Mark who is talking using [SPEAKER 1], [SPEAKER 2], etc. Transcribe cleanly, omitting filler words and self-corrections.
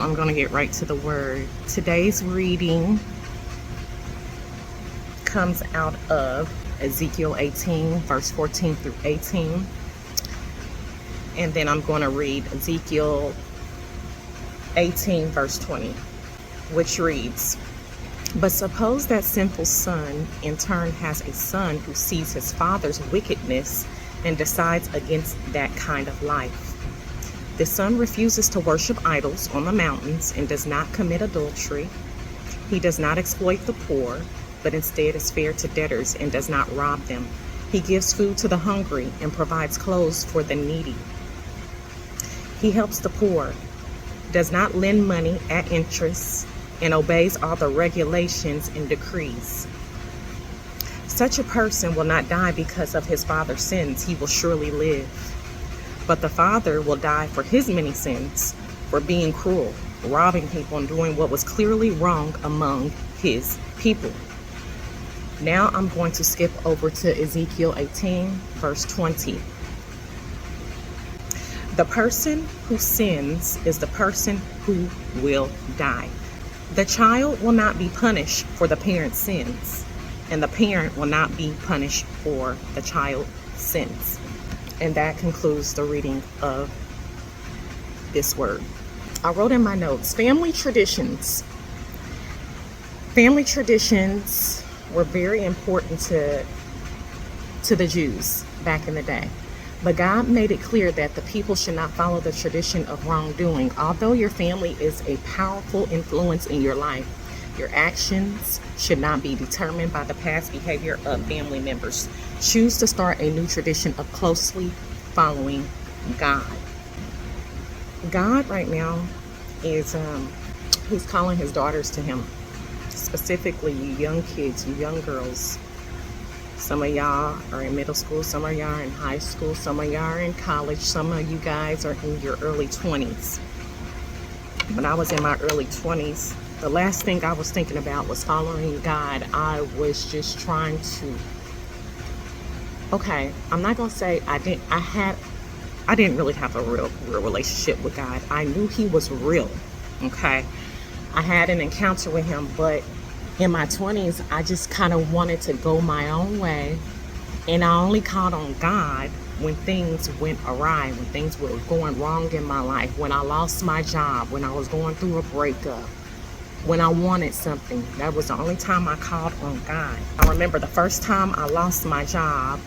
[SPEAKER 1] I'm going to get right to the word. Today's reading comes out of Ezekiel 18, verse 14 through 18. And then I'm going to read Ezekiel 18, verse 20, which reads, "But suppose that sinful son in turn has a son who sees his father's wickedness and decides against that kind of life. The son refuses to worship idols on the mountains and does not commit adultery. He does not exploit the poor, but instead is fair to debtors and does not rob them. He gives food to the hungry and provides clothes for the needy. He helps the poor, does not lend money at interest, and obeys all the regulations and decrees. Such a person will not die because of his father's sins. He will surely live. But the father will die for his many sins, for being cruel, robbing people, and doing what was clearly wrong among his people." Now I'm going to skip over to Ezekiel 18, verse 20. The person who sins is the person who will die. The child will not be punished for the parent's sins, and the parent will not be punished for the child's sins. And that concludes the reading of this word. I wrote in my notes, family traditions. Family traditions were very important to the Jews back in the day. But God made it clear that the people should not follow the tradition of wrongdoing. Although your family is a powerful influence in your life, your actions should not be determined by the past behavior of family members. Choose to start a new tradition of closely following God. God right now is he's calling his daughters to him. Specifically, you young kids, you young girls. Some of y'all are in middle school, some of y'all are in high school, some of y'all are in college, some of you guys are in your early 20s. When I was in my early 20s, the last thing I was thinking about was following God. I was just trying to, okay, I'm not gonna say I didn't really have a real relationship with God. I knew he was real, okay? I had an encounter with him, but in my 20s, I just kind of wanted to go my own way. And I only called on God when things went awry, when things were going wrong in my life, when I lost my job, when I was going through a breakup, when I wanted something. That was the only time I called on God. I remember the first time I lost my job,